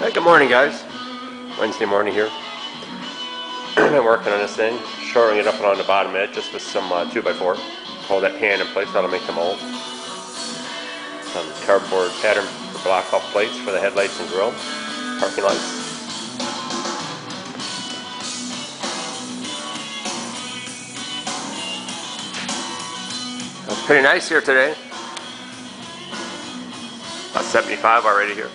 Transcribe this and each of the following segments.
Hey, good morning, guys. Wednesday morning here. I've been working on this thing, shoring it up along the bottom edge just with some 2x4. Hold that pan in place, that'll make the mold. Some cardboard pattern for block off plates for the headlights and grill, parking lights. It's pretty nice here today. About 75 already here.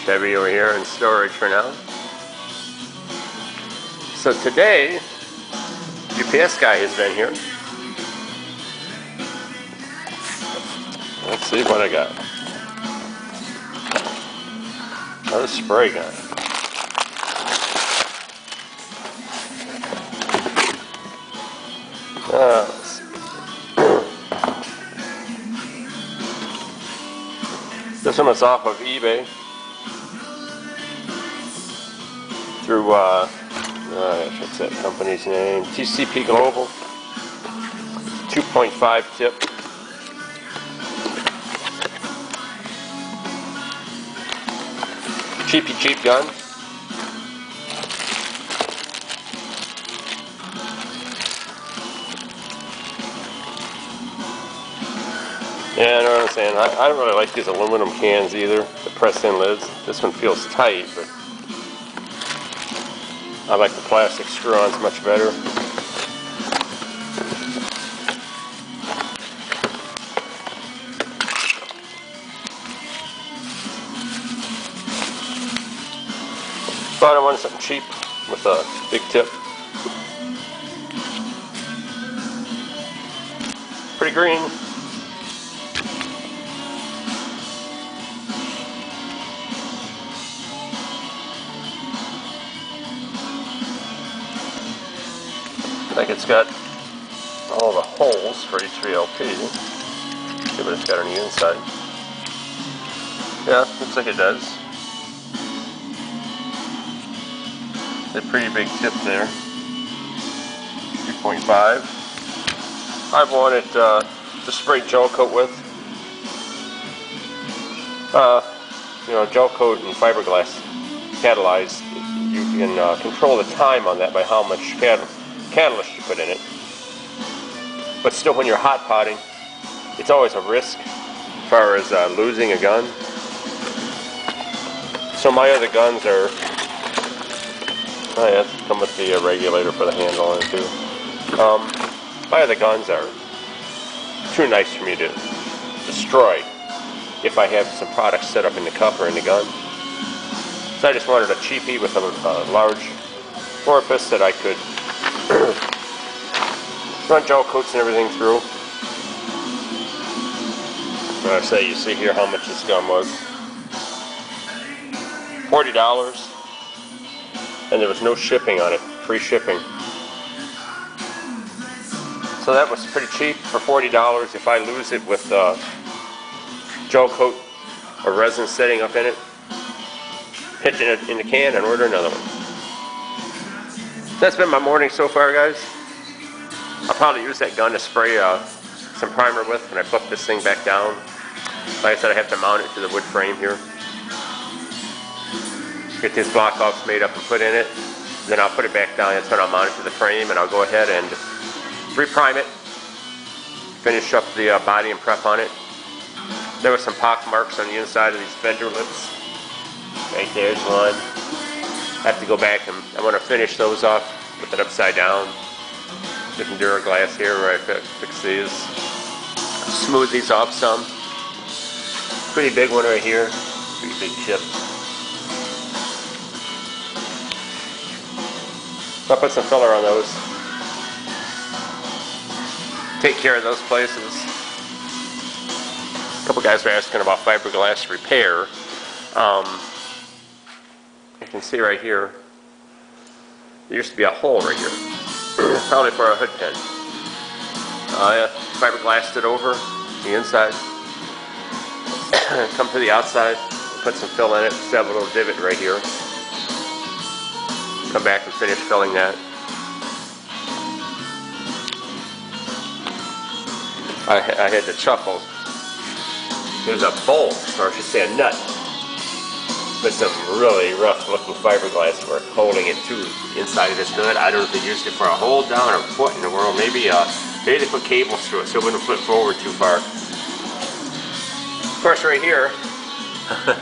Chevy over here in storage for now. So today, UPS guy has been here. Let's see what I got. Another spray gun. Let's see. This one was off of eBay. Through, what's that company's name? TCP Global. 2.5 tip. Cheap gun. Yeah, I know what I'm saying. I don't really like these aluminum cans either, the press-in lids. This one feels tight, but I like the plastic screw-ons much better. But I wanted something cheap with a big tip. Pretty green. I think it's got all the holes for H3LP. See what it's got on the inside. Yeah, looks like it does. It's a pretty big tip there. 3.5. I wanted to spray gel coat with. Gel coat and fiberglass catalyzed. You can control the time on that by how much catalyst you put in it. But still, when you're hot potting, it's always a risk as far as losing a gun. So my other guns are, come with the regulator for the handle on it too. My other guns are too nice for me to destroy if I have some products set up in the cup or in the gun. So I just wanted a cheapie with a large orifice that I could run gel coats and everything through. I say, you see here how much this gun was. $40. And there was no shipping on it, free shipping. So that was pretty cheap for $40. If I lose it with gel coat or resin setting up in it, pitching it in the can and order another one. That's been my morning so far, guys. I'll probably use that gun to spray some primer with when I flip this thing back down. Like I said, I have to mount it to the wood frame here. Get these block offs made up and put in it. Then I'll put it back down. That's when I'll mount it to the frame, and I'll go ahead and reprime it. Finish up the body and prep on it. There were some pock marks on the inside of these fender lips. Right there's one. I have to go back and I want to finish those off with it upside down. Different Duraglass here where I fix these. Smooth these off some. Pretty big one right here. Pretty big chip. So I'll put some filler on those. Take care of those places. A couple guys were asking about fiberglass repair. You can see right here, there used to be a hole right here, probably for a hood pin. I fiberglassed it over the inside, come to the outside, put some fill in it, stab a little divot right here, come back and finish filling that. I had to chuckle. There's a bolt, or I should say a nut, But some really rough looking fiberglass for holding it to the inside of this hood. I don't know if they used it for a hold down or what in the world. Maybe they put cables through it so it wouldn't flip forward too far. Of course, right here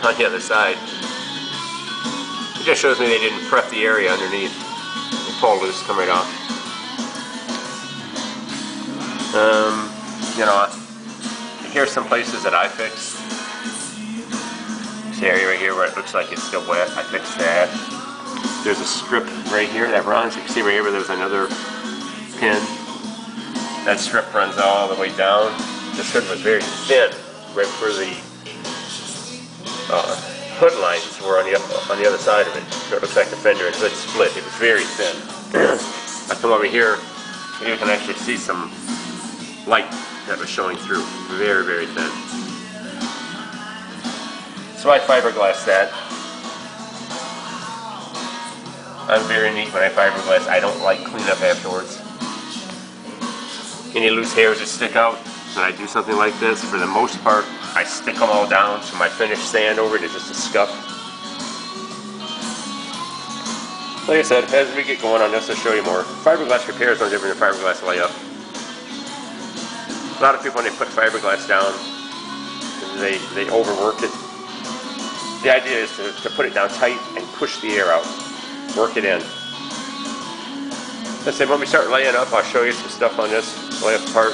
on the other side, it just shows me they didn't prep the area underneath. They pull loose, come right off. You know, here's some places that I fixed. This area right here where it looks like it's still wet, I fixed that. There's a strip right here that runs. You can see right here where there's another pin. That strip runs all the way down. This hood was very thin, right where the hood lines were on the other side of it. So it looks like the fender and hood split. It was very thin. I come over here, and you can actually see some light that was showing through. Very, very thin. So I fiberglass that. I'm very neat when I fiberglass. I don't like cleanup afterwards. Any loose hairs that stick out, when I do something like this, for the most part, I stick them all down so my finished sand over it is just a scuff. Like I said, as we get going on this, I'll show you more. Fiberglass repair is no different than fiberglass layup. A lot of people, when they put fiberglass down, they overwork it. The idea is to put it down tight and push the air out. Work it in. Let's say when we start laying up, I'll show you some stuff on this layup part.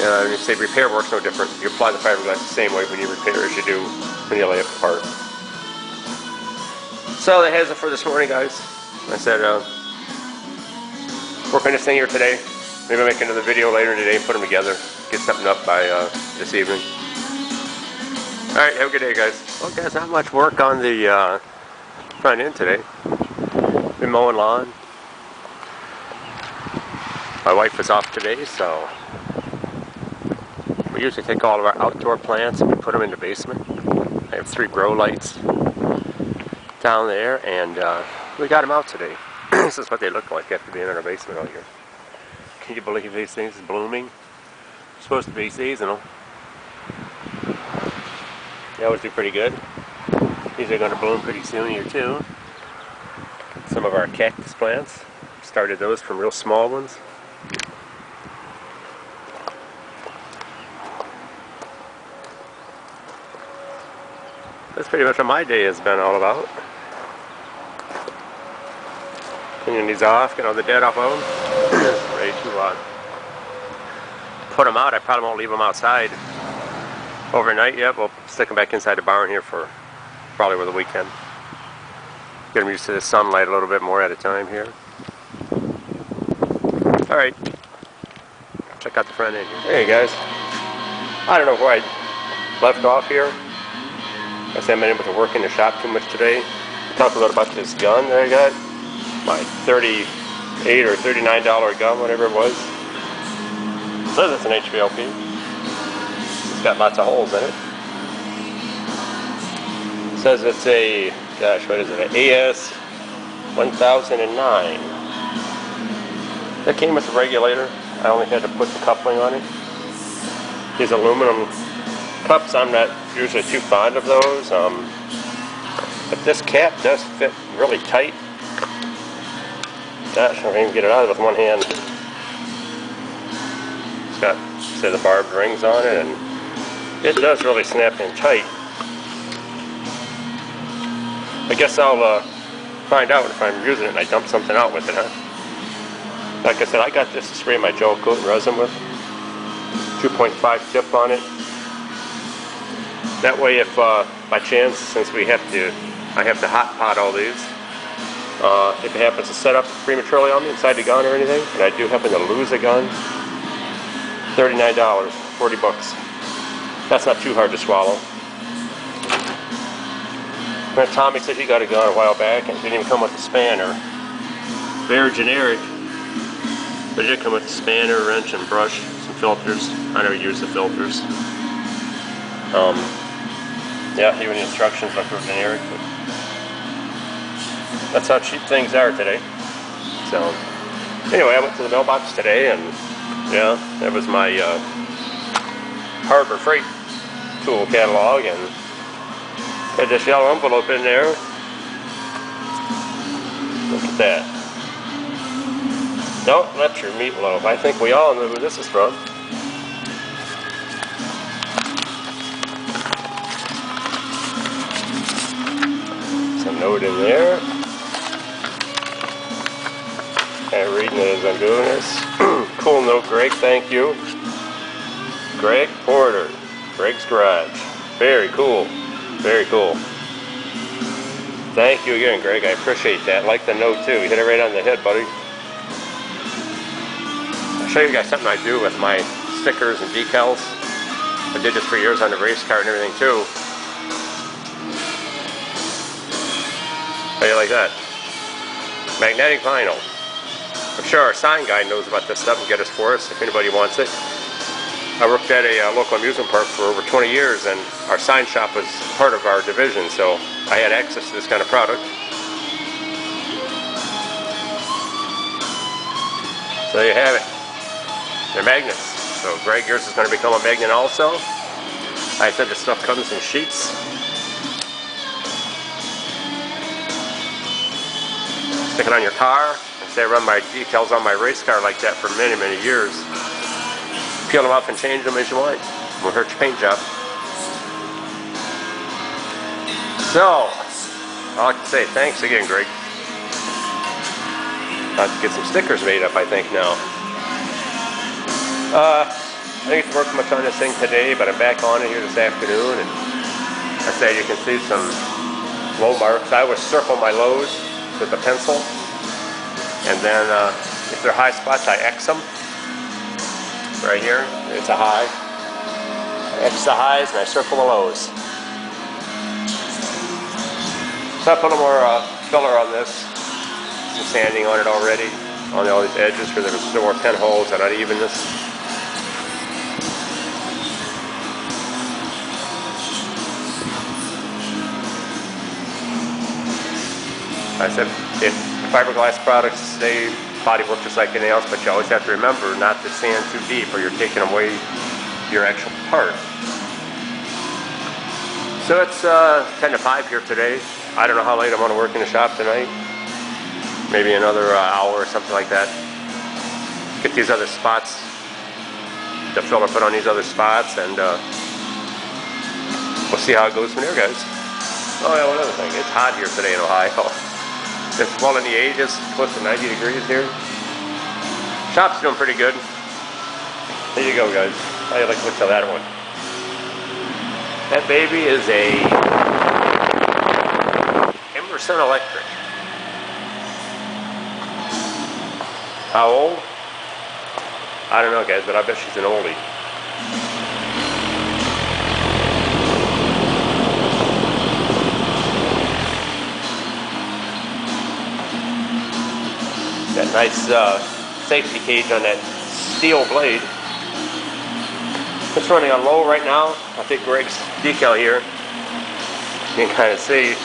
And you say repair works no different. You apply the fiberglass the same way when you repair as you do when you lay up the part. So that has it for this morning, guys. I said, work on this thing here today. Maybe I'll make another video later today and put them together. Get something up by this evening. Alright, have a good day, guys. Well, guys, not much work on the front end today. Been mowing lawn. My wife was off today, so we usually take all of our outdoor plants and we put them in the basement. I have 3 grow lights down there, and we got them out today. This is what they look like after being in our basement all year. Can you believe these things are blooming? It's supposed to be seasonal. They always do pretty good. These are going to bloom pretty soon here too. Some of our cactus plants. Started those from real small ones. That's pretty much what my day has been all about. Cleaning these off, getting all the dead off of them. Ready to put them out. I probably won't leave them outside overnight yet. We'll stick them back inside the barn here for probably over the weekend. Get them used to the sunlight a little bit more at a time here. Alright. Check out the front end here. Hey guys. I don't know where I left off here. I guess I haven't been able to work in the shop too much today. Talk a little about this gun that I got. My $38 or $39 gun, whatever it was. It says it's an HVLP. It's got lots of holes in it. It says it's a, gosh, what is it, an AS 1009. That came with a regulator. I only had to put the coupling on it. These aluminum cups, I'm not usually too fond of those. But this cap does fit really tight. Gosh, I can't even get it out with one hand. It's got, say, the barbed rings on it, and it does really snap in tight. I guess I'll find out if I'm using it and I dump something out with it, huh? Like I said, I got this to spray my gel coat and resin with. 2.5 tip on it. That way, if by chance, since I have to hot pot all these, if it happens to set up prematurely on me inside the gun or anything, and I do happen to lose a gun, $39, 40 bucks. That's not too hard to swallow. When Tommy said he got a gun a while back and it didn't even come with a spanner. Very generic. But it did come with a spanner, wrench, and brush, some filters. I never use the filters. Yeah, even the instructions look real generic, but that's how cheap things are today. So, anyway, I went to the mailbox today, and yeah, that was my Harbor Freight tool catalog, and Had this yellow envelope in there. Look at that. Don't let your meatloaf. I think we all know who this is from. Some note in there. And reading it as I'm doing this. Cool note, Greg. Thank you. Greg Porter. Greg's Garage. Very cool. Very cool. Thank you again, Greg. I appreciate that. I like the note too. You hit it right on the head, buddy. I'll show you guys something I do with my stickers and decals. I did this for years on the race car and everything too. How do you like that? Magnetic vinyl. I'm sure our sign guy knows about this stuff and get us for us if anybody wants it. I worked at a local amusement park for over 20 years, and our sign shop was part of our division, so I had access to this kind of product. So there you have it. They're magnets. So Greg, yours is going to become a magnet also. I said this stuff comes in sheets. Stick it on your car. I run my decals on my race car like that for many, many years. Peel them off and change them as you want. Won't hurt your paint job. So, all I can say, thanks again, Greg. I'll have to get some stickers made up, I think, now. I didn't get to work much on this thing today, but I'm back on it here this afternoon, and I said you can see some low marks. I always circle my lows with a pencil. And then if they're high spots, I X them. Right here, it's a high. I X the highs and I circle the lows. So I put a little more filler on this. Some sanding on it already. On all these edges for there's still more pinholes and unevenness. I said, if fiberglass products, they body work just like anything else, but you always have to remember not to sand too deep or you're taking away your actual part. So it's 10 to 5 here today. I don't know how late I'm going to work in the shop tonight. Maybe another hour or something like that. Get these other spots, the filler put on these other spots, and we'll see how it goes from there, guys. Oh yeah, one other thing. It's hot here today in Ohio. It's well in the 80s, close to 90 degrees here. Shop's doing pretty good. There you go, guys. How do you like the looks of that one? That baby is a Emerson Electric. How old? I don't know, guys, but I bet she's an oldie. That nice safety cage on that steel blade. It's running on low right now. I think Greg's decal here. You can kind of see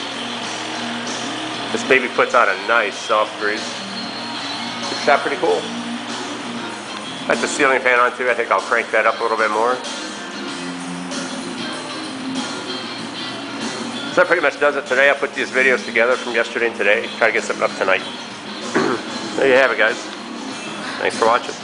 this baby puts out a nice soft grease. It's shot pretty cool. That's the ceiling fan on too. I think I'll crank that up a little bit more. So that pretty much does it today. I put these videos together from yesterday and today. Try to get something up tonight. There you have it, guys. Thanks for watching.